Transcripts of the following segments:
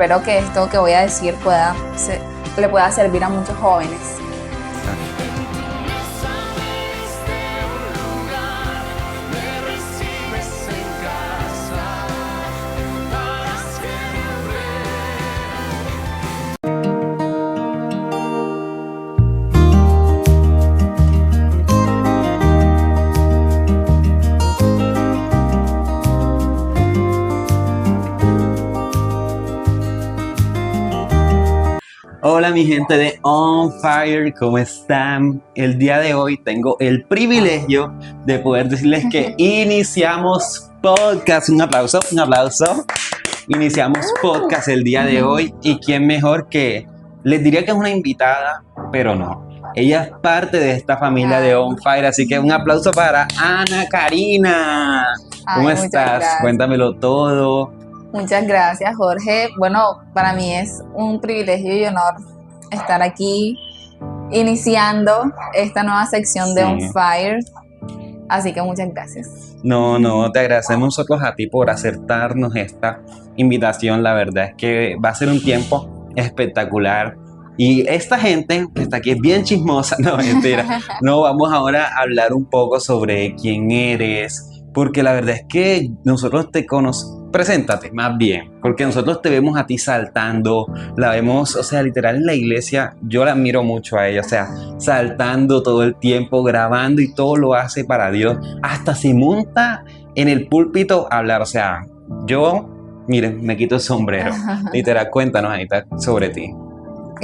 espero que esto que voy a decir le pueda servir a muchos jóvenes. Hola mi gente de On Fire, ¿cómo están? El día de hoy tengo el privilegio de poder decirles que iniciamos podcast. Un aplauso, un aplauso. Iniciamos podcast el día de hoy y quién mejor que, les diría que es una invitada, pero no. Ella es parte de esta familia de On Fire, así que un aplauso para Ana Karina. ¿Cómo estás? Gracias. Cuéntamelo todo. Muchas gracias, Jorge. Bueno, para mí es un privilegio y honor estar aquí iniciando esta nueva sección de On Fire. Así que muchas gracias. No, te agradecemos nosotros a ti por aceptarnos esta invitación. La verdad es que va a ser un tiempo espectacular. Y esta gente que está aquí es bien chismosa. No, mentira. No, vamos ahora a hablar un poco sobre quién eres. Porque la verdad es que nosotros te conocemos. Preséntate más bien, porque nosotros te vemos a ti saltando, la vemos, o sea, literal en la iglesia, yo la admiro mucho a ella, o sea, saltando todo el tiempo, grabando y todo lo hace para Dios, hasta se monta en el púlpito a hablar, o sea, yo, miren, me quito el sombrero, literal, cuéntanos ahorita sobre ti. Ok,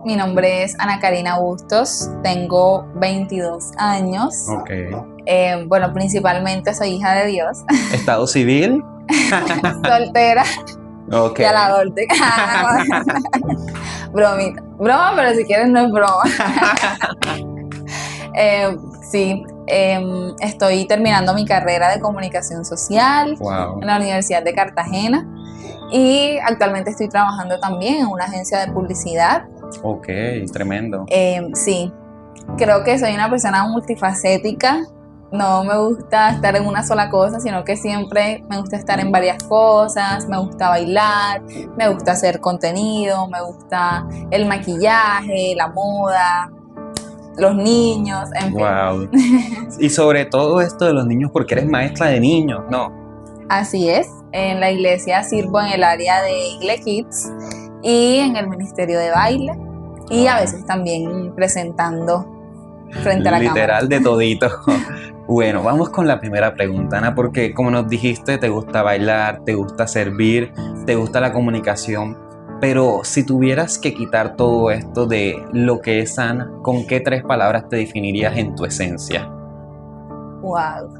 mi nombre es Ana Karina Bustos, tengo 22 años. Ok. Bueno, principalmente soy hija de Dios. ¿Estado civil? Soltera. Ok. Y a la orden. Bromita. Broma, pero si quieres no es broma. Sí, estoy terminando mi carrera de comunicación social en la Universidad de Cartagena y actualmente estoy trabajando también en una agencia de publicidad. Ok, tremendo. Sí, creo que soy una persona multifacética. No me gusta estar en una sola cosa, sino que siempre me gusta estar en varias cosas. Me gusta bailar, me gusta hacer contenido, me gusta el maquillaje, la moda, los niños, en fin. Wow. Y sobre todo esto de los niños, porque eres maestra de niños, ¿no? Así es. En la iglesia sirvo en el área de Igle Kids y en el ministerio de baile y a veces también presentando frente a la cámara. Literal de todito. Bueno, vamos con la primera pregunta, Ana, porque como nos dijiste, te gusta bailar, te gusta servir, te gusta la comunicación, pero si tuvieras que quitar todo esto de lo que es Ana, ¿con qué 3 palabras te definirías en tu esencia? Wow.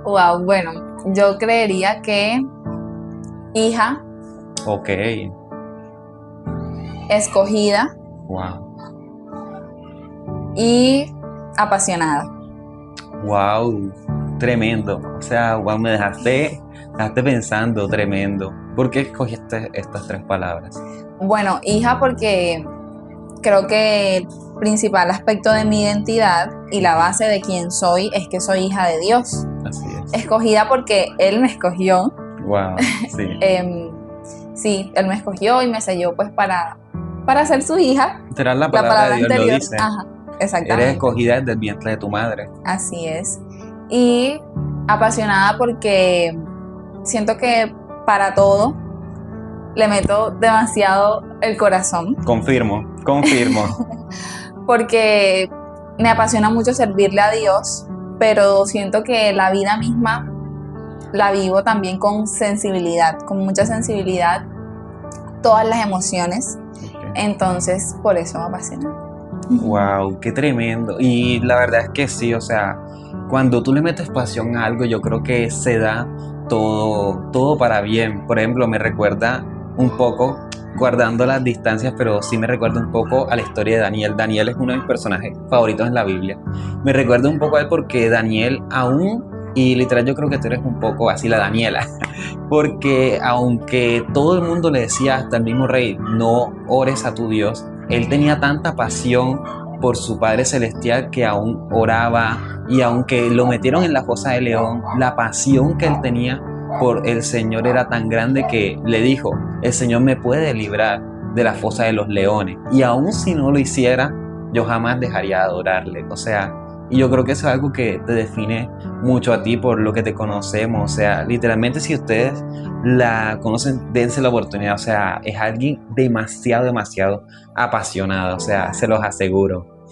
Wow, bueno, yo creería que hija. Ok. Escogida. Wow. Y apasionada. Wow, tremendo. O sea, wow, me dejaste pensando, tremendo. ¿Por qué escogiste estas 3 palabras? Bueno, hija, porque creo que el principal aspecto de mi identidad y la base de quién soy es que soy hija de Dios. Así es. Escogida porque Él me escogió. Wow, sí. Sí, Él me escogió y me selló pues para ser su hija. Literal, la palabra de Dios anterior lo dice. Ajá, exactamente. Eres escogida desde el vientre de tu madre. Así es. Y apasionada porque siento que para todo le meto demasiado el corazón. Confirmo. Porque me apasiona mucho servirle a Dios, pero siento que la vida misma la vivo también con sensibilidad, con mucha sensibilidad, todas las emociones. Entonces, por eso me apasiona. Wow, qué tremendo. Y la verdad es que sí, o sea, cuando tú le metes pasión a algo, yo creo que se da todo para bien. Por ejemplo, me recuerda un poco, guardando las distancias, pero sí me recuerda un poco a la historia de Daniel. Daniel es uno de mis personajes favoritos en la Biblia. Me recuerda un poco a él porque Daniel aún, y literal yo creo que tú eres un poco así la Daniela, porque aunque todo el mundo le decía, hasta el mismo rey, no ores a tu Dios, él tenía tanta pasión por su Padre Celestial que aún oraba, y aunque lo metieron en la fosa de león, la pasión que él tenía el Señor era tan grande que le dijo, el Señor me puede librar de la fosa de los leones. Y aun si no lo hiciera, yo jamás dejaría de adorarle. O sea, y yo creo que eso es algo que te define mucho a ti por lo que te conocemos. O sea, literalmente si ustedes la conocen, dense la oportunidad. O sea, es alguien demasiado, demasiado apasionada. O sea, se los aseguro.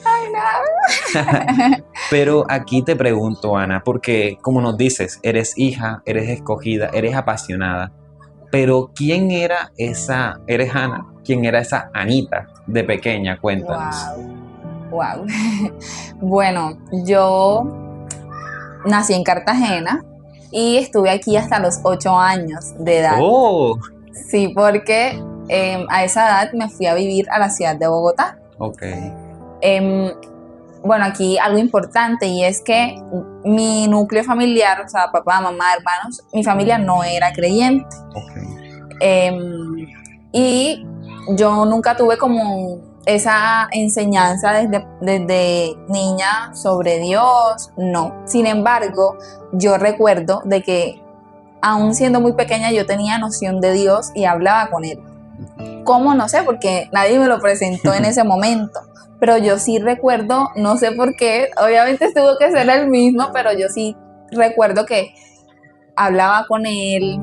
Pero aquí te pregunto, Ana, porque como nos dices, eres hija, eres escogida, eres apasionada. Pero ¿quién era esa, eres Ana, quién era esa Anita de pequeña? Cuéntanos. Wow. Bueno, yo nací en Cartagena y estuve aquí hasta los 8 años de edad. ¡Oh! Sí, porque a esa edad me fui a vivir a la ciudad de Bogotá. Ok. Bueno, aquí algo importante y es que mi núcleo familiar, o sea, papá, mamá, hermanos, mi familia no era creyente. Y yo nunca tuve como esa enseñanza desde niña sobre Dios, no. Sin embargo, yo recuerdo de que aún siendo muy pequeña yo tenía noción de Dios y hablaba con Él. ¿Cómo? No sé, porque nadie me lo presentó en ese momento. Pero yo sí recuerdo, no sé por qué, obviamente tuvo que ser el mismo, pero yo sí recuerdo que hablaba con Él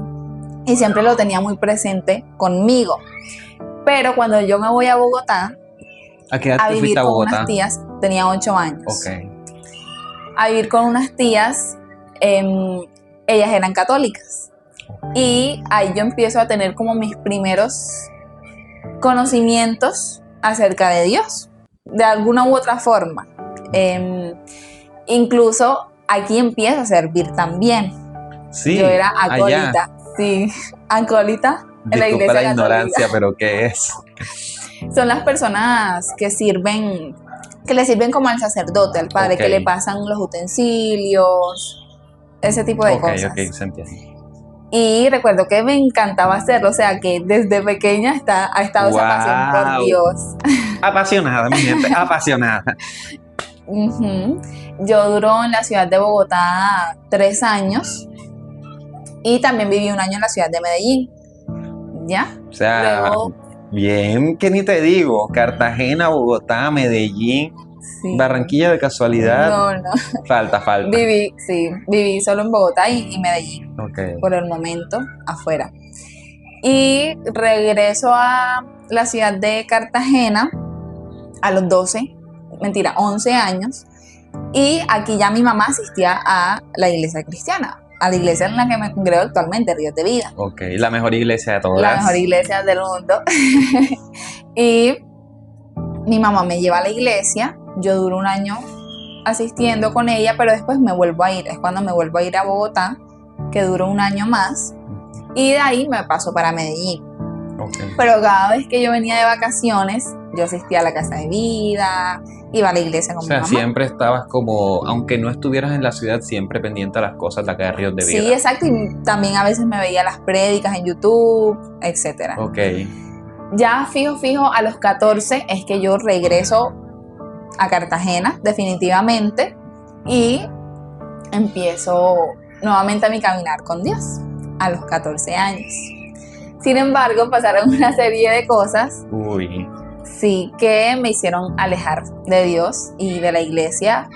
y siempre lo tenía muy presente conmigo. Pero cuando yo me voy a Bogotá, ¿A qué edad a te vivir fuiste a con Bogotá? unas tías, tenía 8 años. Ok. A vivir con unas tías, ellas eran católicas. Y ahí yo empiezo a tener como mis primeros conocimientos acerca de Dios, de alguna u otra forma. Incluso aquí empiezo a servir también. Sí, Yo era acólita, allá. sí, acólita en la Disculpa iglesia la católica. ignorancia, pero ¿qué es? Son las personas que sirven, que le sirven como al sacerdote, al padre, Ok. que le pasan los utensilios, ese tipo de cosas. Ok, se entiende. Y recuerdo que me encantaba hacerlo, o sea que desde pequeña ha estado esa pasión por Wow. Dios. Apasionada, mi gente, apasionada. Ujú. Yo duró en la ciudad de Bogotá 3 años y también viví un año en la ciudad de Medellín. ¿Ya? O sea, Luego, bien, que ni te digo, Cartagena, Bogotá, Medellín, sí. Barranquilla de casualidad. No. Falta. Viví solo en Bogotá y Medellín, Ok. por el momento, afuera. Y regreso a la ciudad de Cartagena a los 11 años. Y aquí ya mi mamá asistía a la iglesia cristiana, a la iglesia en la que me congrego actualmente, Ríos de Vida. Ok, la mejor iglesia de todas. La mejor iglesia del mundo. Y mi mamá me lleva a la iglesia, yo duro un año asistiendo con ella, pero después me vuelvo a ir, es cuando me vuelvo a ir a Bogotá, que duró un año más, y de ahí me paso para Medellín. Okay. Pero cada vez que yo venía de vacaciones, yo asistía a la casa de vida, iba a la iglesia con mi mamá. Siempre estabas como, aunque no estuvieras en la ciudad, siempre pendiente a las cosas de acá de Ríos de Vida. Sí, exacto, y también a veces me veía las prédicas en YouTube, etcétera. Ok. Ya fijo, a los 14 es que yo regreso a Cartagena, definitivamente, y empiezo nuevamente a mi caminar con Dios, a los 14 años. Sin embargo, pasaron una serie de cosas, sí, que me hicieron alejar de Dios y de la iglesia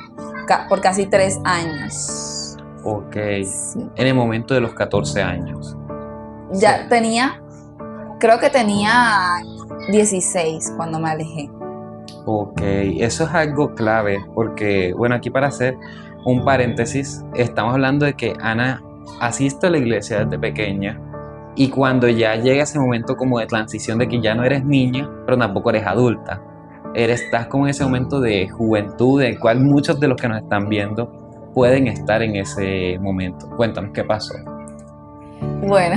por casi 3 años. Ok, sí. En el momento de los 14 años. Ya creo que tenía 16 cuando me alejé. Ok, eso es algo clave porque, bueno, aquí para hacer un paréntesis, estamos hablando de que Ana asiste a la iglesia desde pequeña y cuando ya llega ese momento como de transición de que ya no eres niña, pero tampoco eres adulta, estás como en ese momento de juventud, del cual muchos de los que nos están viendo pueden estar en ese momento. Cuéntanos qué pasó. Bueno,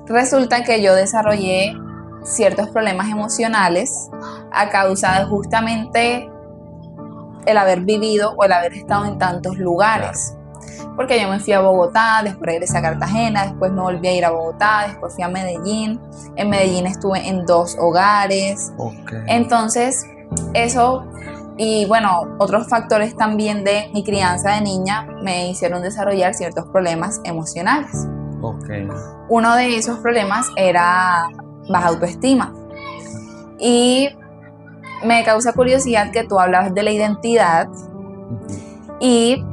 resulta que yo desarrollé ciertos problemas emocionales a causa de justamente el haber vivido o el haber estado en tantos lugares. Claro. Porque yo me fui a Bogotá, después regresé a Cartagena, después me volví a ir a Bogotá, después fui a Medellín. En Medellín estuve en 2 hogares. Okay. Entonces, eso Y bueno, otros factores también de mi crianza de niña me hicieron desarrollar ciertos problemas emocionales. Ok. Uno de esos problemas era baja autoestima. Y me causa curiosidad que tú hablabas de la identidad, y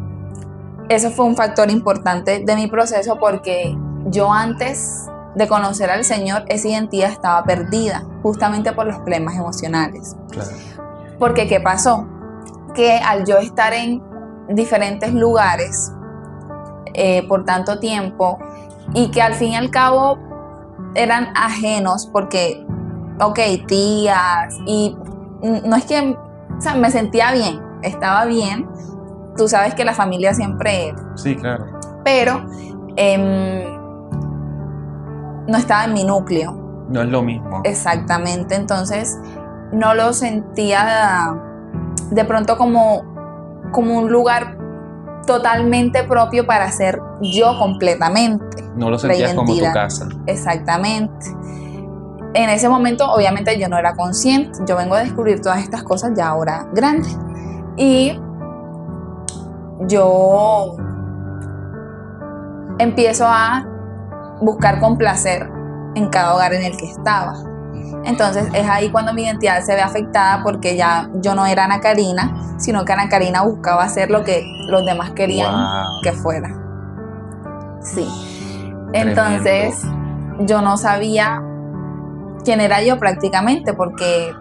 eso fue un factor importante de mi proceso, porque yo antes de conocer al Señor, esa identidad estaba perdida, justamente por los problemas emocionales. Claro. Porque ¿qué pasó? Que al yo estar en diferentes lugares por tanto tiempo, y que al fin y al cabo eran ajenos, porque, ok, tías, y no es que, o sea, me sentía bien, estaba bien, tú sabes que la familia siempre, Sí, claro. pero no estaba en mi núcleo. No es lo mismo. Exactamente, entonces no lo sentía de pronto como un lugar totalmente propio para ser yo completamente. No lo sentías como tu casa. Exactamente. En ese momento, obviamente, yo no era consciente. Yo vengo a descubrir todas estas cosas ya ahora grande. Y yo empiezo a buscar complacer en cada hogar en el que estaba. Entonces es ahí cuando mi identidad se ve afectada, porque ya yo no era Ana Karina, sino que Ana Karina buscaba hacer lo que los demás querían que fuera. Sí. Entonces yo no sabía quién era yo prácticamente, porque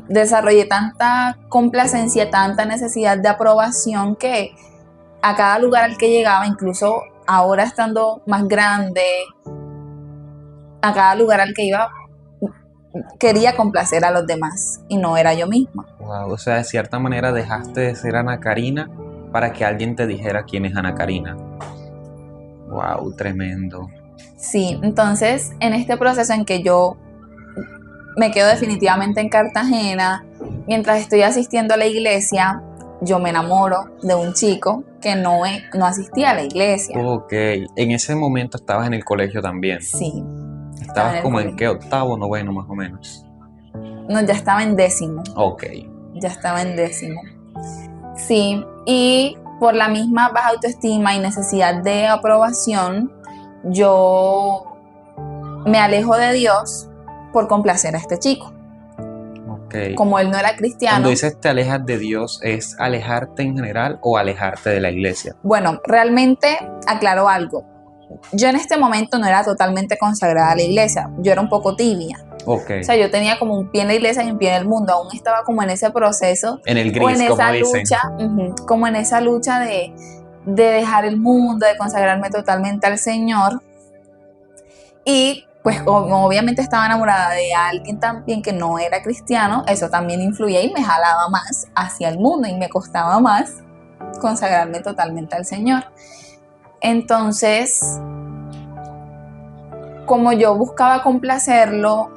desarrollé tanta complacencia, tanta necesidad de aprobación, que a cada lugar al que llegaba, incluso ahora estando más grande, a cada lugar al que iba quería complacer a los demás y no era yo misma. Wow, o sea, de cierta manera dejaste de ser Ana Karina para que alguien te dijera quién es Ana Karina. Wow, tremendo. Sí, entonces en este proceso en que yo me quedo definitivamente en Cartagena, mientras estoy asistiendo a la iglesia, yo me enamoro de un chico que no asistía a la iglesia. Ok, en ese momento estabas en el colegio también. Sí. ¿Estabas como en qué, octavo, noveno más o menos? No, ya estaba en 10º. Ok. Ya estaba en 10º. Sí, y por la misma baja autoestima y necesidad de aprobación, yo me alejo de Dios por complacer a este chico. Okay. Como él no era cristiano. Cuando dices te alejas de Dios, ¿es alejarte en general o alejarte de la iglesia? Bueno, realmente aclaro algo. Yo en este momento no era totalmente consagrada a la iglesia, yo era un poco tibia. Okay. O sea, yo tenía como un pie en la iglesia y un pie en el mundo, aún estaba como en ese proceso. En el gris, o en esa como dicen. lucha, como en esa lucha de dejar el mundo, de consagrarme totalmente al Señor. Y pues obviamente estaba enamorada de alguien también que no era cristiano, eso también influía y me jalaba más hacia el mundo y me costaba más consagrarme totalmente al Señor. Entonces, como yo buscaba complacerlo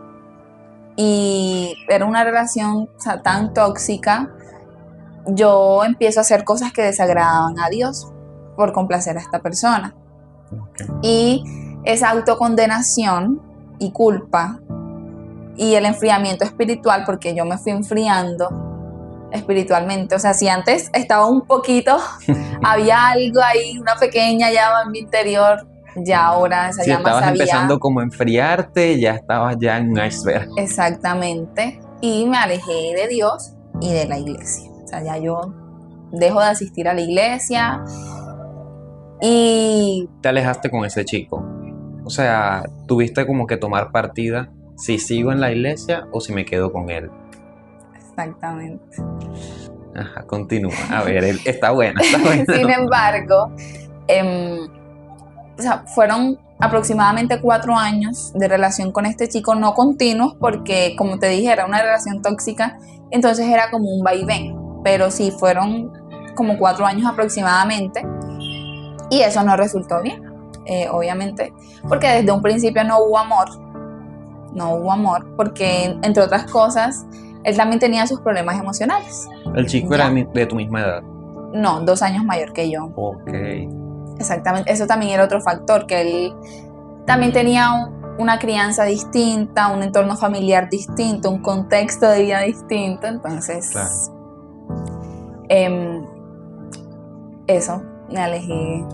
y era una relación tan tóxica, yo empiezo a hacer cosas que desagradaban a Dios por complacer a esta persona. Okay. Y esa autocondenación y culpa y el enfriamiento espiritual, porque yo me fui enfriando espiritualmente. O sea, si antes estaba un poquito, había algo ahí, una pequeña llama en mi interior, ya ahora esa llama estabas empezando como a enfriarte, ya estabas ya en un iceberg. Exactamente. Y me alejé de Dios y de la iglesia. O sea, ya yo dejo de asistir a la iglesia y... Te alejaste con ese chico. O sea, tuviste como que tomar partida si sigo en la iglesia o si me quedo con él. Exactamente. Ajá, continúa. A ver, está buena, está buena. Sin embargo, o sea, fueron aproximadamente 4 años de relación con este chico, no continuos, porque como te dije, era una relación tóxica, entonces era como un vaivén, pero sí fueron como 4 años aproximadamente, y eso no resultó bien, obviamente, porque desde un principio no hubo amor, porque entre otras cosas, él también tenía sus problemas emocionales. ¿El chico era de tu misma edad? No, 2 años mayor que yo. Ok. Exactamente, eso también era otro factor, que él también tenía una crianza distinta, un entorno familiar distinto, un contexto de vida distinto. Entonces, eso, me alejé.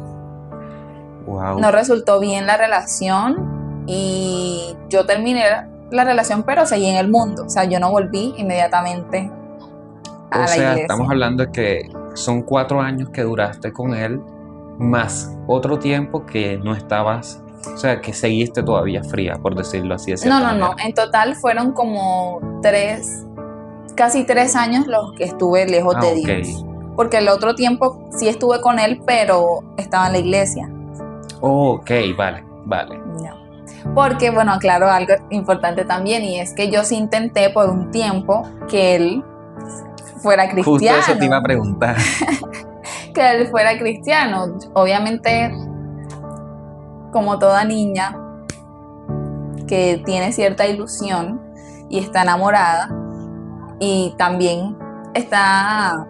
Wow. No resultó bien la relación y yo terminé la relación, pero seguí en el mundo. O sea, yo no volví inmediatamente a la iglesia. Estamos hablando de que son 4 años que duraste con él, más otro tiempo que no estabas, o sea, que seguiste todavía fría, por decirlo así de cierta manera. No. En total fueron como casi 3 años los que estuve lejos de Dios. Porque el otro tiempo sí estuve con él, pero estaba en la iglesia. Ok, vale. No. Porque, bueno, aclaro algo importante también, y es que yo sí intenté por un tiempo que él fuera cristiano. Justo eso te iba a preguntar. Que él fuera cristiano. Obviamente, como toda niña que tiene cierta ilusión y está enamorada y también está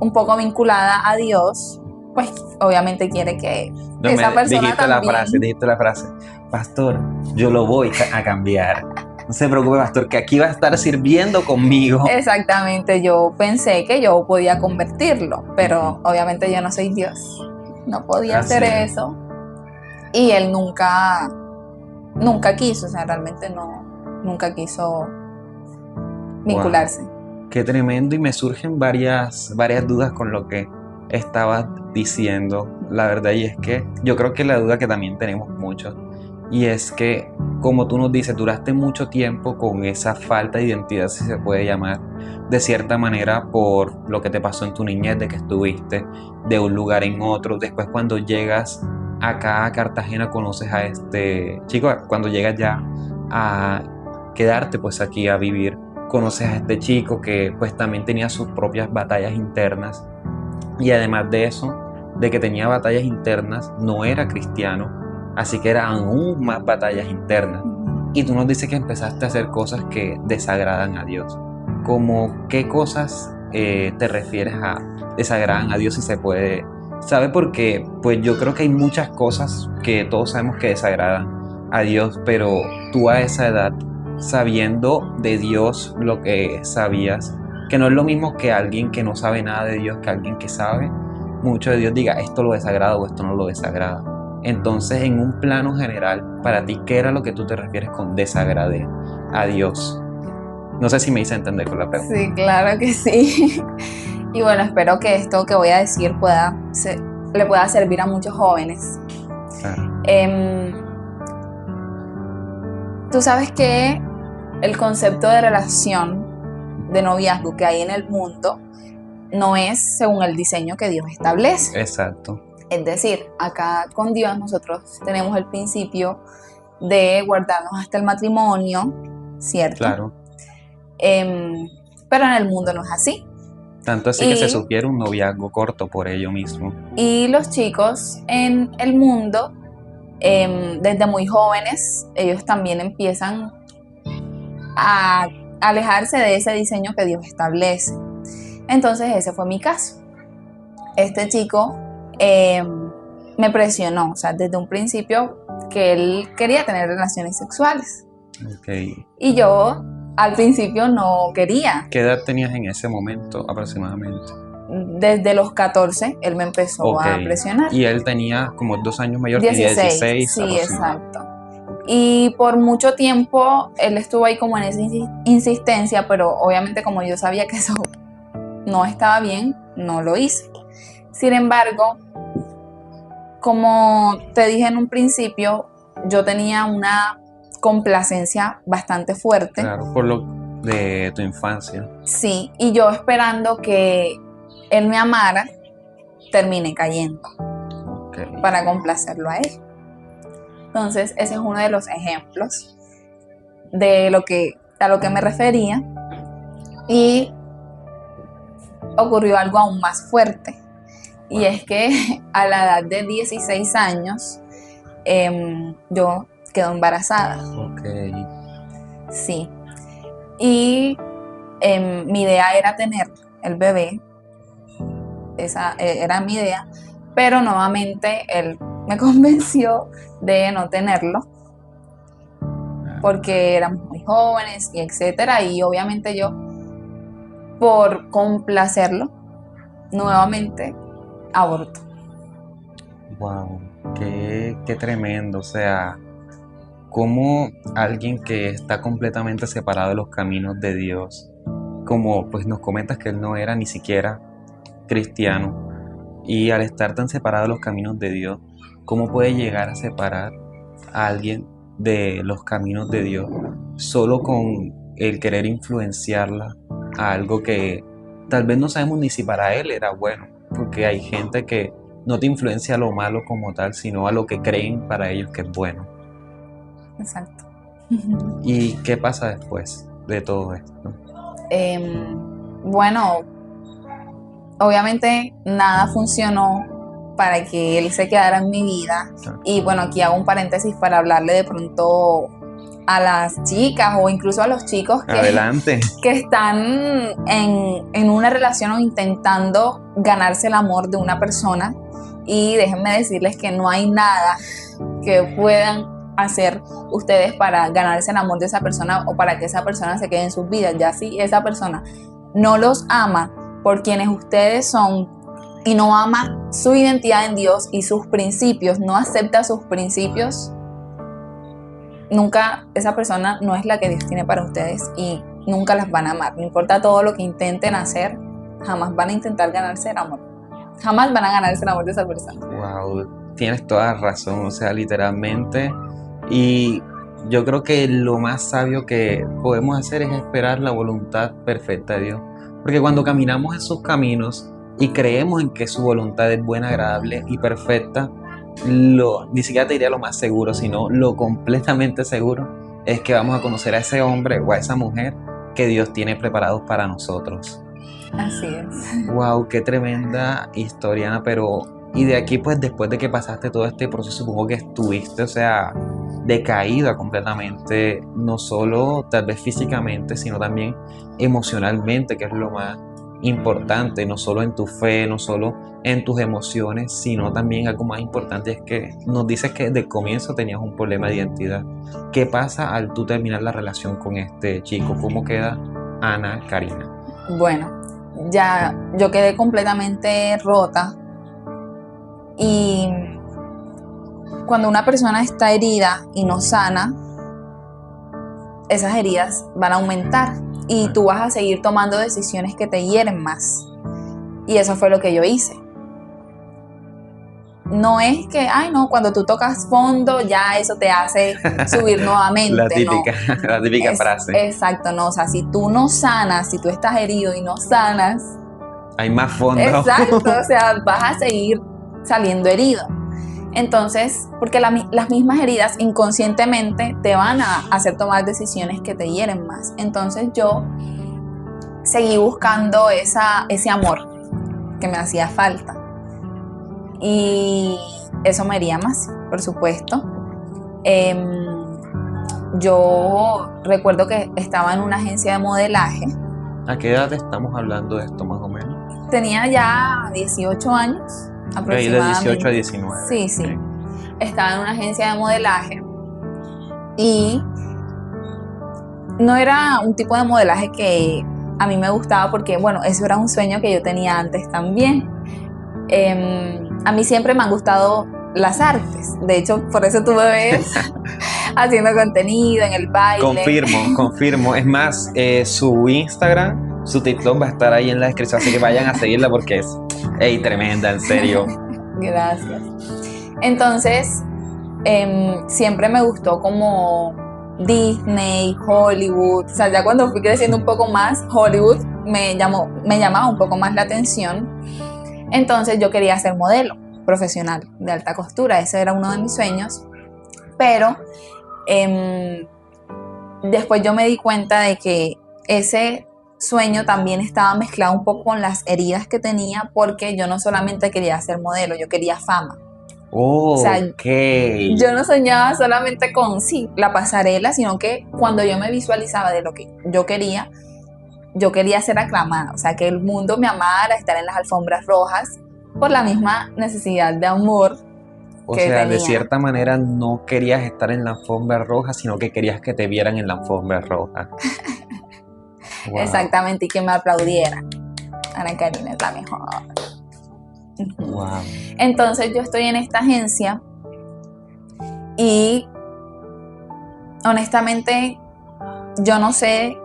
un poco vinculada a Dios, pues obviamente quiere que esa persona dijiste también... Dijiste la frase, pastor, yo lo voy a cambiar. No se preocupe, pastor, que aquí va a estar sirviendo conmigo. Exactamente, yo pensé que yo podía convertirlo, pero obviamente yo no soy Dios. No podía hacer eso. Y él nunca quiso, o sea, realmente nunca quiso vincularse. Wow. Qué tremendo, y me surgen varias dudas con lo que estabas diciendo, la verdad, y es que yo creo que la duda que también tenemos muchos, y es que, como tú nos dices, duraste mucho tiempo con esa falta de identidad, si se puede llamar, de cierta manera, por lo que te pasó en tu niñez, de que estuviste de un lugar en otro. Después, cuando llegas acá a Cartagena, conoces a este chico. Cuando llegas ya a quedarte pues aquí a vivir, conoces a este chico que pues también tenía sus propias batallas internas, y además de eso, de que tenía batallas internas, no era cristiano, así que eran aún más batallas internas. Y tú nos dices que empezaste a hacer cosas que desagradan a Dios. ¿Cómo qué cosas te refieres a desagradan a Dios, si se puede saber? Porque pues yo creo que hay muchas cosas que todos sabemos que desagradan a Dios, pero tú a esa edad, sabiendo de Dios lo que sabías, que no es lo mismo que alguien que no sabe nada de Dios, que alguien que sabe mucho de Dios diga esto lo desagrada o esto no lo desagrada. Entonces, en un plano general, para ti, ¿qué era lo que tú te refieres con desagradé a Dios? No sé si me hice entender con la pregunta. Sí, claro que sí. Y bueno, espero que esto que voy a decir le pueda servir a muchos jóvenes. Claro. Tú sabes que el concepto de relación, de noviazgo que hay en el mundo, no es según el diseño que Dios establece. Exacto. Es decir, acá con Dios nosotros tenemos el principio de guardarnos hasta el matrimonio, ¿cierto? Claro. Pero en el mundo no es así. Tanto así que se sugiere un noviazgo corto por ello mismo. Y los chicos en el mundo, desde muy jóvenes, ellos también empiezan a alejarse de ese diseño que Dios establece. Entonces ese fue mi caso. Este chico me presionó, o sea, desde un principio, que él quería tener relaciones sexuales. Okay. Y yo al principio no quería. ¿Qué edad tenías en ese momento aproximadamente? Desde los 14 él me empezó a presionar. Y él tenía como 2 años mayor, 16. Sí, exacto. Y por mucho tiempo él estuvo ahí como en esa insistencia, pero obviamente como yo sabía que eso no estaba bien, no lo hice. Sin embargo, como te dije en un principio, yo tenía una complacencia bastante fuerte. Claro, por lo de tu infancia. Sí, y yo esperando que él me amara, terminé cayendo para complacerlo a él. Entonces, ese es uno de los ejemplos de a lo que me refería. Y ocurrió algo aún más fuerte. Y es que a la edad de 16 años, yo quedo embarazada. Sí. Y mi idea era tener el bebé. Esa era mi idea. Pero nuevamente él me convenció de no tenerlo. porque éramos muy jóvenes y etcétera, y obviamente yo, por complacerlo, nuevamente aborto. Wow, qué tremendo. O sea, como alguien que está completamente separado de los caminos de Dios, como pues nos comentas que él no era ni siquiera cristiano, y al estar tan separado de los caminos de Dios, ¿cómo puede llegar a separar a alguien de los caminos de Dios solo con el querer influenciarla a algo que tal vez no sabemos ni si para él era bueno? Porque hay gente que no te influencia a lo malo como tal, sino a lo que creen para ellos que es bueno. Exacto. ¿Y qué pasa después de todo esto? Bueno, obviamente nada funcionó para que él se quedara en mi vida. Y bueno, aquí hago un paréntesis para hablarle de pronto a las chicas o incluso a los chicos Adelante. que están en una relación o intentando ganarse el amor de una persona. Y déjenme decirles que no hay nada que puedan hacer ustedes para ganarse el amor de esa persona o para que esa persona se quede en sus vidas. Ya si esa persona no los ama por quienes ustedes son y no ama su identidad en Dios y sus principios, no acepta sus principios, nunca esa persona no es la que Dios tiene para ustedes y nunca las van a amar. No importa todo lo que intenten hacer, jamás van a intentar ganarse el amor. Jamás van a ganarse el amor de esa persona. Wow, tienes toda razón, o sea, literalmente. Y yo creo que lo más sabio que podemos hacer es esperar la voluntad perfecta de Dios. Porque cuando caminamos en sus caminos y creemos en que su voluntad es buena, agradable y perfecta, ni siquiera te diría lo más seguro, sino lo completamente seguro es que vamos a conocer a ese hombre o a esa mujer que Dios tiene preparados para nosotros. Así es. Wow, qué tremenda historia, Ana. Pero, y de aquí, pues, después de que pasaste todo este proceso, supongo que estuviste, o sea, decaída completamente, no solo tal vez físicamente, sino también emocionalmente, que es lo más importante, no solo en tu fe, no solo en tus emociones, sino también algo más importante es que nos dices que desde el comienzo tenías un problema de identidad. ¿Qué pasa al tú terminar la relación con este chico? ¿Cómo queda Ana Karina? Bueno, ya yo quedé completamente rota y cuando una persona está herida y no sana, esas heridas van a aumentar y tú vas a seguir tomando decisiones que te hieren más. Y eso fue lo que yo hice. No es que, ay no, cuando tú tocas fondo ya eso te hace subir nuevamente. La típica frase. Exacto, no, o sea, si tú no sanas, si tú estás herido y no sanas, hay más fondo. Exacto, o sea, vas a seguir saliendo herido. Entonces, porque las mismas heridas inconscientemente te van a hacer tomar decisiones que te hieren más. Entonces yo seguí buscando ese amor que me hacía falta. Y eso me hería más, por supuesto. Yo recuerdo que estaba en una agencia de modelaje. ¿A qué edad estamos hablando de esto más o menos? Tenía ya 18 años aproximadamente. De 18 a 19. Sí, sí. Okay. Estaba en una agencia de modelaje y no era un tipo de modelaje que a mí me gustaba porque, bueno, eso era un sueño que yo tenía antes también. A mí siempre me han gustado las artes. De hecho, por eso tú me ves haciendo contenido en el baile. Confirmo. Es más, su Instagram, su TikTok va a estar ahí en la descripción, así que vayan a seguirla porque es tremenda, en serio. Gracias. Entonces, siempre me gustó como Disney, Hollywood. O sea, ya cuando fui creciendo un poco más, Hollywood me llamaba un poco más la atención. Entonces yo quería ser modelo profesional de alta costura, ese era uno de mis sueños, pero después yo me di cuenta de que ese sueño también estaba mezclado un poco con las heridas que tenía, porque yo no solamente quería ser modelo, yo quería fama. Oh, o sea, yo no soñaba solamente con la pasarela, sino que cuando yo me visualizaba de lo que yo quería ser aclamada, o sea, que el mundo me amara, estar en las alfombras rojas, por la misma necesidad de amor O que sea, de tenía. cierta manera no querías estar en la alfombra roja, sino que querías que te vieran en la alfombra roja. Wow. Exactamente, y que me aplaudieran. Ana Karina es la mejor. Wow. Entonces yo estoy en esta agencia y honestamente yo no sé,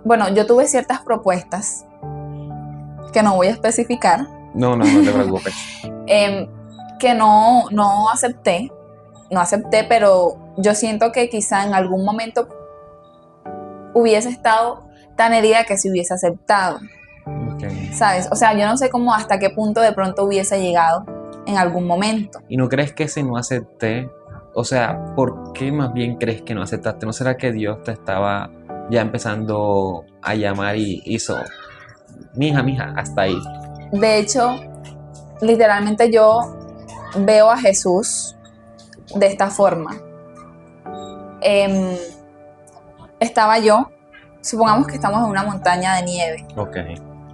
bueno, yo tuve ciertas propuestas que no voy a especificar, No te preocupes. que no acepté, pero yo siento que quizá en algún momento hubiese estado tan herida que se hubiese aceptado. Okay. ¿Sabes? O sea, yo no sé cómo hasta qué punto de pronto hubiese llegado en algún momento. ¿Y no crees que ese no acepté? O sea, ¿por qué más bien crees que no aceptaste? ¿No será que Dios te estaba ya empezando a llamar y hizo, mija, hasta ahí? De hecho, literalmente yo veo a Jesús de esta forma. Estaba yo, supongamos que estamos en una montaña de nieve. Ok.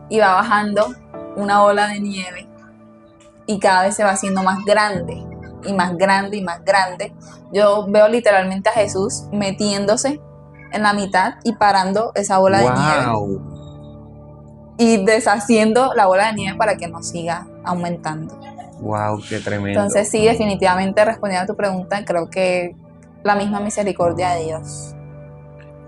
Y va bajando una ola de nieve y cada vez se va haciendo más grande y más grande y más grande. Yo veo literalmente a Jesús metiéndose en la mitad y parando esa bola de nieve y deshaciendo la bola de nieve para que no siga aumentando. Wow, qué tremendo. Entonces sí, definitivamente respondiendo a tu pregunta, creo que la misma misericordia de Dios.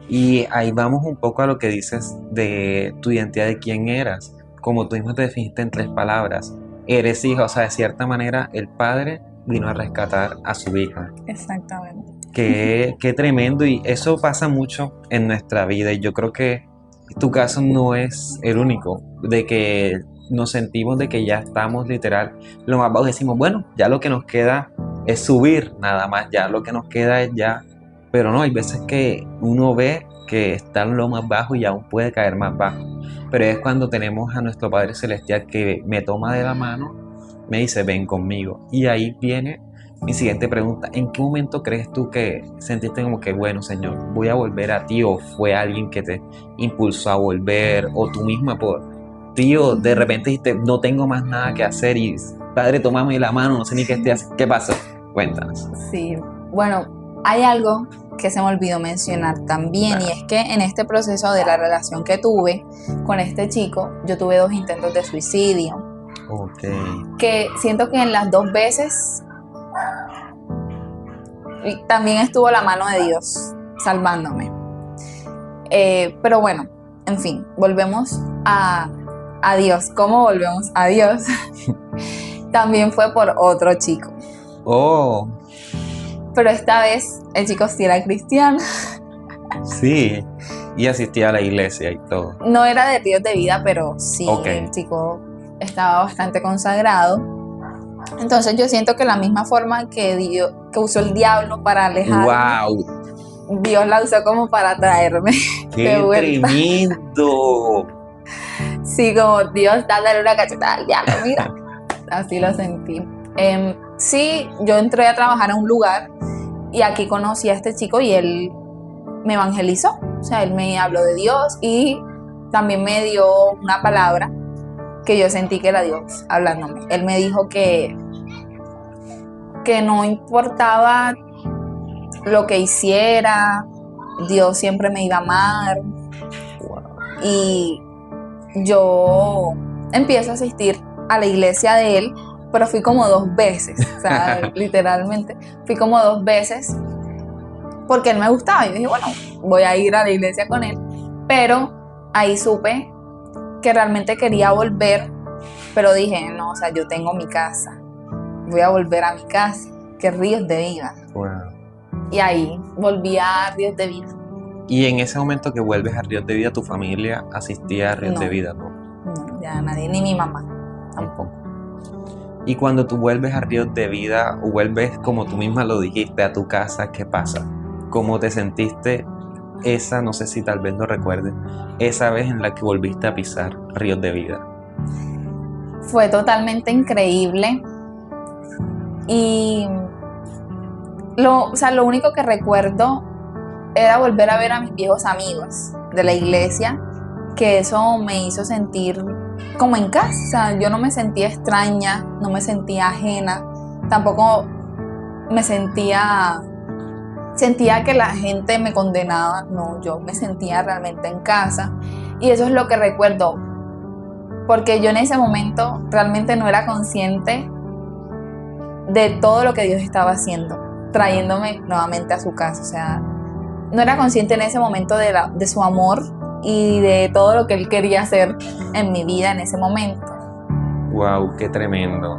Y ahí vamos un poco a lo que dices de tu identidad, de quién eras. Como tú mismo te definiste en 3 palabras. Eres hija, o sea, de cierta manera el padre vino a rescatar a su hija. Exactamente. Qué tremendo, y eso pasa mucho en nuestra vida, y yo creo que tu caso no es el único, de que nos sentimos de que ya estamos literal lo más bajo, decimos, bueno, ya lo que nos queda es subir, nada más, ya lo que nos queda es ya, pero no, hay veces que uno ve que está en lo más bajo y aún puede caer más bajo, pero es cuando tenemos a nuestro Padre Celestial que me toma de la mano, me dice, ven conmigo, y ahí viene mi siguiente pregunta. ¿En qué momento crees tú que sentiste como que, bueno, Señor, voy a volver a ti? ¿O fue alguien que te impulsó a volver? ¿O tú misma por tío, de repente dijiste, no tengo más nada que hacer y Padre, tómame la mano, no sé ni qué estoy haciendo? ¿Qué pasó? Cuéntanos. Sí, bueno, hay algo que se me olvidó mencionar también, y es que en este proceso de la relación que tuve con este chico, yo tuve 2 intentos de suicidio. Ok. Que siento que en las 2 veces también estuvo la mano de Dios salvándome. Pero bueno, en fin, volvemos a Dios. ¿Cómo volvemos a Dios? También fue por otro chico. Oh. Pero esta vez el chico sí era cristiano. Sí, y asistía a la iglesia y todo. No era de Ríos de Vida, pero sí, Okay. El chico estaba bastante consagrado. Entonces yo siento que la misma forma que usó el diablo para alejarme, ¡Wow! Dios la usó como para traerme ¡Qué de vuelta. tremendo! Sí, como Dios dándole una cachetada al diablo, mira. Así lo sentí. Sí, yo entré a trabajar en un lugar y aquí conocí a este chico y él me evangelizó. O sea, él me habló de Dios y también me dio una palabra que yo sentí que era Dios hablándome. Él me dijo que no importaba lo que hiciera, Dios siempre me iba a amar. Y yo empiezo a asistir a la iglesia de él, pero fui como 2 veces, o sea, literalmente, fui como 2 veces porque él me gustaba. Y dije, bueno, voy a ir a la iglesia con él, pero ahí supe que realmente quería volver, pero dije, no, o sea, yo tengo mi casa, voy a volver a mi casa, que Ríos de Vida. Wow. Y ahí volví a Ríos de Vida. Y en ese momento que vuelves a Ríos de Vida, tu familia asistía a Ríos No. de Vida, ¿no? No, ya nadie, ni mi mamá tampoco. Y cuando tú vuelves a Ríos de Vida, o vuelves, como tú misma lo dijiste, a tu casa, ¿qué pasa? ¿Cómo te sentiste esa, no sé si tal vez lo recuerdes, esa vez en la que volviste a pisar Ríos de Vida? Fue totalmente increíble. Y lo único que recuerdo era volver a ver a mis viejos amigos de la iglesia, que eso me hizo sentir como en casa. Yo no me sentía extraña, no me sentía ajena, tampoco me sentía que la gente me condenaba. No, yo me sentía realmente en casa. Y eso es lo que recuerdo, porque yo en ese momento realmente no era consciente de todo lo que Dios estaba haciendo, trayéndome nuevamente a su casa. O sea, no era consciente en ese momento de su amor y de todo lo que Él quería hacer en mi vida en ese momento. Wow, qué tremendo.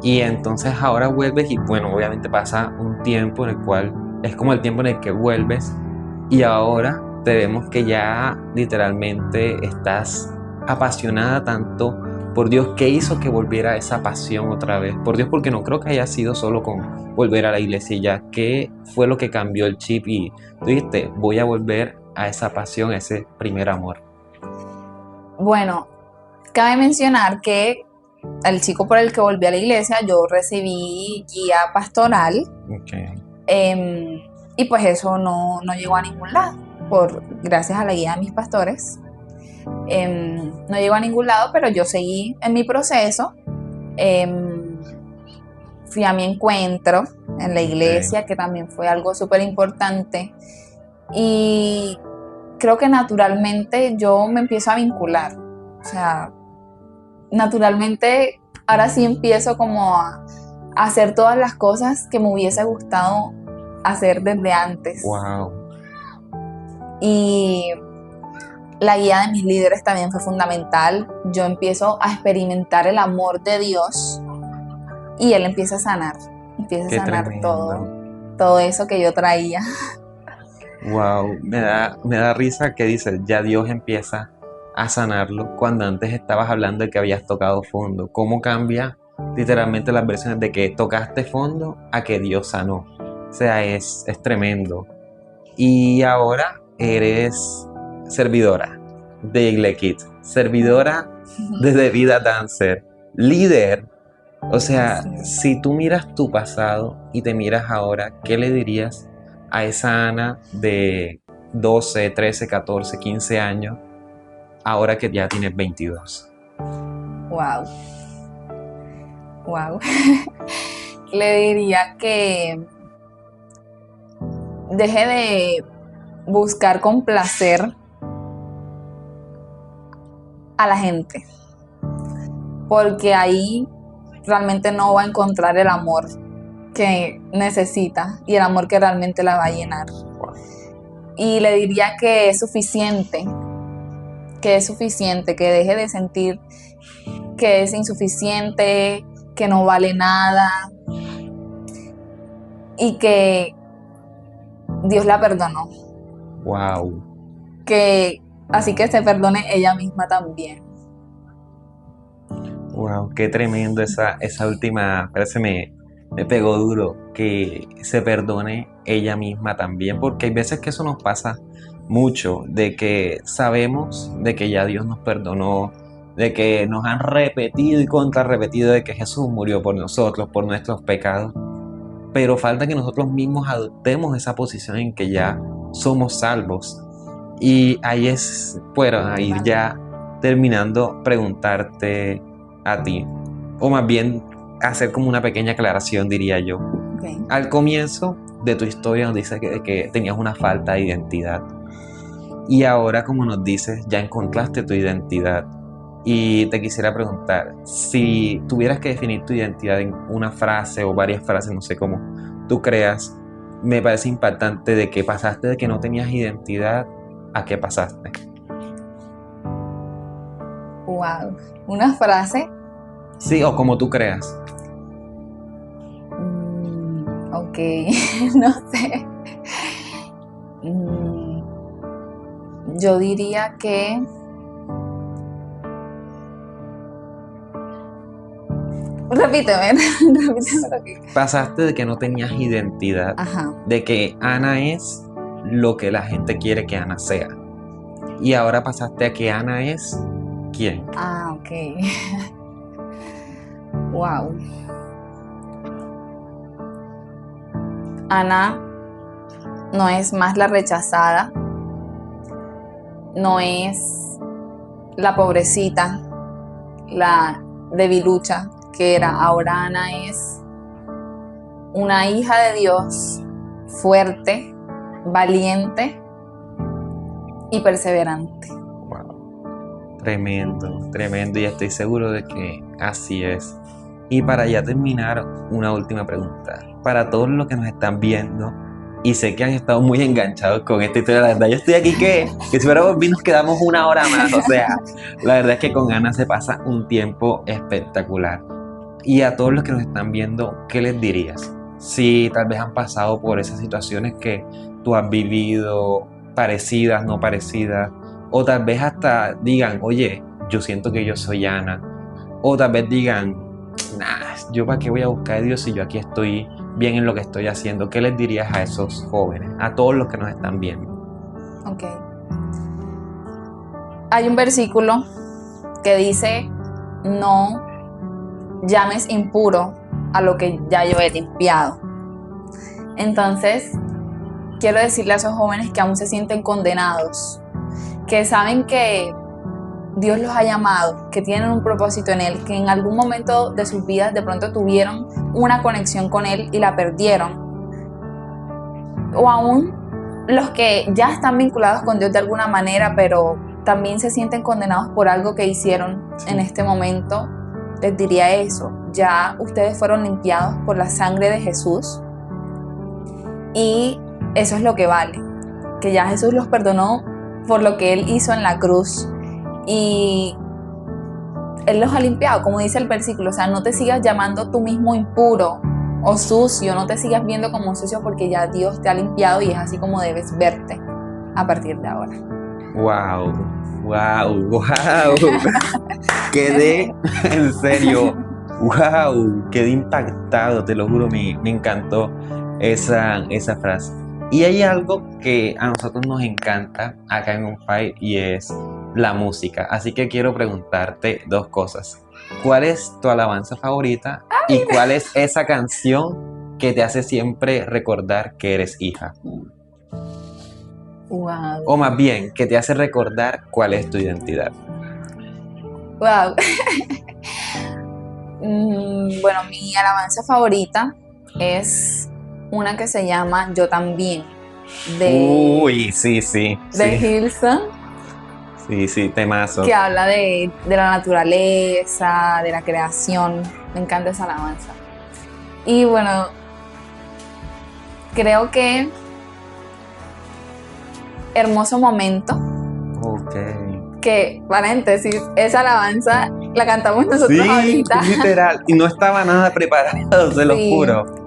Y entonces ahora vuelves y bueno, obviamente pasa un tiempo en el cual es como el tiempo en el que vuelves y ahora te vemos que ya literalmente estás apasionada tanto por Dios. ¿Qué hizo que volviera esa pasión otra vez? Por Dios, porque no creo que haya sido solo con volver a la iglesia y ya. ¿Qué fue lo que cambió el chip y tú dijiste, voy a volver a esa pasión, a ese primer amor? Bueno, cabe mencionar que el chico por el que volví a la iglesia, yo recibí guía pastoral. Okay. Y pues eso no llegó a ningún lado, gracias a la guía de mis pastores. No llegó a ningún lado, pero yo seguí en mi proceso. Fui a mi encuentro en la iglesia, Okay. que también fue algo súper importante. Y creo que naturalmente yo me empiezo a vincular. O sea, naturalmente ahora sí empiezo como a hacer todas las cosas que me hubiese gustado hacer desde antes. Wow. Y la guía de mis líderes también fue fundamental. Yo empiezo a experimentar el amor de Dios y Él empieza a sanar. Empieza Qué a sanar tremendo. todo eso que yo traía. Wow, me da risa que dices, ya Dios empieza a sanarlo cuando antes estabas hablando de que habías tocado fondo. ¿Cómo cambia literalmente las versiones de que tocaste fondo a que Dios sanó? O sea, es tremendo. Y ahora eres servidora de Igle Kids, servidora de The Vida Dancer, líder. O sea, si tú miras tu pasado y te miras ahora, ¿qué le dirías a esa Ana de 12, 13, 14, 15 años, ahora que ya tienes 22? Wow. Wow. Le diría que deje de buscar complacer a la gente, porque ahí realmente no va a encontrar el amor que necesita y el amor que realmente la va a llenar. Y le diría que es suficiente, que deje de sentir que es insuficiente, que no vale nada y que Dios la perdonó. Wow. Así que se perdone ella misma también. Wow, qué tremendo esa última frase me pegó duro, que se perdone ella misma también, porque hay veces que eso nos pasa mucho, de que sabemos de que ya Dios nos perdonó, de que nos han repetido y contrarrepetido de que Jesús murió por nosotros, por nuestros pecados, pero falta que nosotros mismos adoptemos esa posición en que ya somos salvos. Y ahí es, bueno, ahí ya terminando, preguntarte a ti, o más bien hacer como una pequeña aclaración, diría yo. Okay. Al comienzo de tu historia nos dices que tenías una falta de identidad y ahora, como nos dices, ya encontraste tu identidad. Y te quisiera preguntar, si tuvieras que definir tu identidad en una frase o varias frases, no sé cómo tú creas, me parece impactante de que pasaste de que no tenías identidad a que pasaste. Wow. Una frase. Sí, o como tú creas. Ok, no sé. Yo diría que repíteme lo que... Pasaste de que no tenías identidad, Ajá. de que Ana es lo que la gente quiere que Ana sea. Y ahora pasaste a que Ana es ¿quién? Ah, ok. Wow. Ana no es más la rechazada, no es la pobrecita, la debilucha que era. Ahora Ana es una hija de Dios fuerte, valiente y perseverante. Wow. Tremendo, tremendo, y estoy seguro de que así es. Y para ya terminar, una última pregunta. Para todos los que nos están viendo, y sé que han estado muy enganchados con esta historia, la verdad, yo estoy aquí que si fuéramos nos quedamos una hora más, o sea, la verdad es que con Ana se pasa un tiempo espectacular. Y a todos los que nos están viendo, ¿qué les dirías? Si tal vez han pasado por esas situaciones que tú has vivido, parecidas, no parecidas, o tal vez hasta digan, oye, yo siento que yo soy Ana, o tal vez digan, nah, yo para qué voy a buscar a Dios si yo aquí estoy bien en lo que estoy haciendo. ¿Qué les dirías a esos jóvenes, a todos los que nos están viendo? Ok. Hay un versículo que dice, no llames impuro a lo que ya yo he limpiado. Entonces, quiero decirle a esos jóvenes que aún se sienten condenados, que saben que Dios los ha llamado, que tienen un propósito en Él, que en algún momento de sus vidas de pronto tuvieron una conexión con Él y la perdieron. O aún los que ya están vinculados con Dios de alguna manera, pero también se sienten condenados por algo que hicieron en este momento, les diría eso. Ya ustedes fueron limpiados por la sangre de Jesús y eso es lo que vale, que ya Jesús los perdonó por lo que Él hizo en la cruz. Y Él los ha limpiado, como dice el versículo. O sea, no te sigas llamando tú mismo impuro o sucio, no te sigas viendo como sucio, porque ya Dios te ha limpiado y es así como debes verte a partir de ahora. Wow, wow, wow. Quedé, en serio, wow, quedé impactado, te lo juro, me encantó esa frase. Y hay algo que a nosotros nos encanta acá en On Fire y es la música. Así que quiero preguntarte dos cosas. ¿Cuál es tu alabanza favorita? ¿Y cuál es esa canción que te hace siempre recordar que eres hija? Wow. O más bien, que te hace recordar cuál es tu identidad. Wow. Bueno, mi alabanza favorita es una que se llama Yo También, de Uy, sí, sí. de Hillsong, Sí, temazo. que habla de la naturaleza, de la creación. Me encanta esa alabanza. Y bueno, creo que Hermoso Momento, Ok. que, paréntesis, esa alabanza la cantamos nosotros Sí, ahorita. literal. Y no estaba nada preparado, se lo Sí. juro.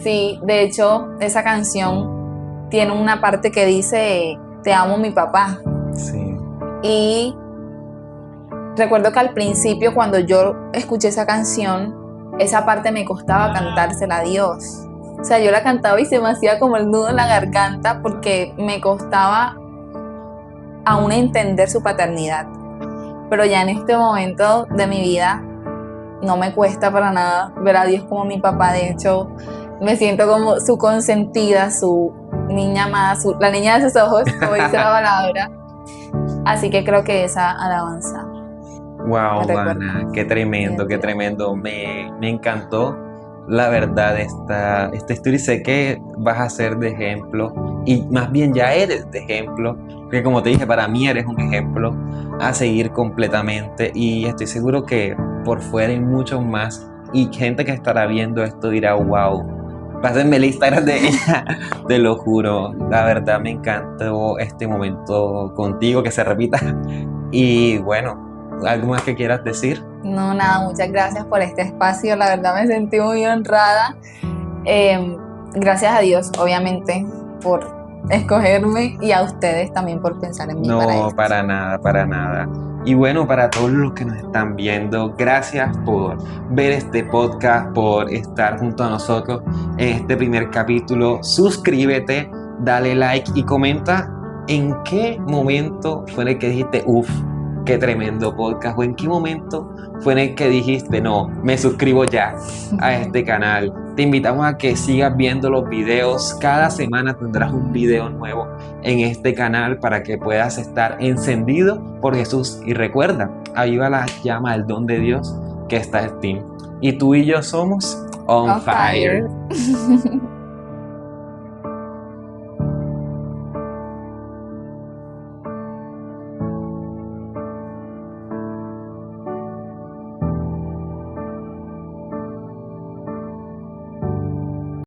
Sí, de hecho, esa canción tiene una parte que dice, te amo mi papá. Sí. Y recuerdo que al principio, cuando yo escuché esa canción, esa parte me costaba cantársela a Dios. O sea, yo la cantaba y se me hacía como el nudo en la garganta porque me costaba aún entender su paternidad. Pero ya en este momento de mi vida no me cuesta para nada ver a Dios como mi papá. De hecho, me siento como su consentida, su niña más, la niña de sus ojos, como dice la palabra. Así que creo que esa alabanza. Wow, Me Ana, qué tremendo, qué tremendo. Me encantó, la verdad, esta historia. Y sé que vas a ser de ejemplo, y más bien ya eres de ejemplo, porque como te dije, para mí eres un ejemplo a seguir completamente. Y estoy seguro que por fuera hay muchos más, y gente que estará viendo esto dirá, wow, pásenme el Instagram de ella, te lo juro. La verdad me encantó este momento contigo, que se repita. Y bueno, ¿algo más que quieras decir? No, nada, muchas gracias por este espacio. La verdad me sentí muy honrada. Gracias a Dios, obviamente, por escogerme, y a ustedes también por pensar en mí para No, esto. para nada, para nada. Y bueno, para todos los que nos están viendo, gracias por ver este podcast, por estar junto a nosotros en este primer capítulo. Suscríbete, dale like y comenta en qué momento fue en el que dijiste, uff, qué tremendo podcast, o en qué momento fue en el que dijiste, no, me suscribo ya a este canal. Te invitamos a que sigas viendo los videos. Cada semana tendrás un video nuevo en este canal para que puedas estar encendido por Jesús. Y recuerda, aviva la llama del don de Dios que está en ti. Y tú y yo somos On Fire.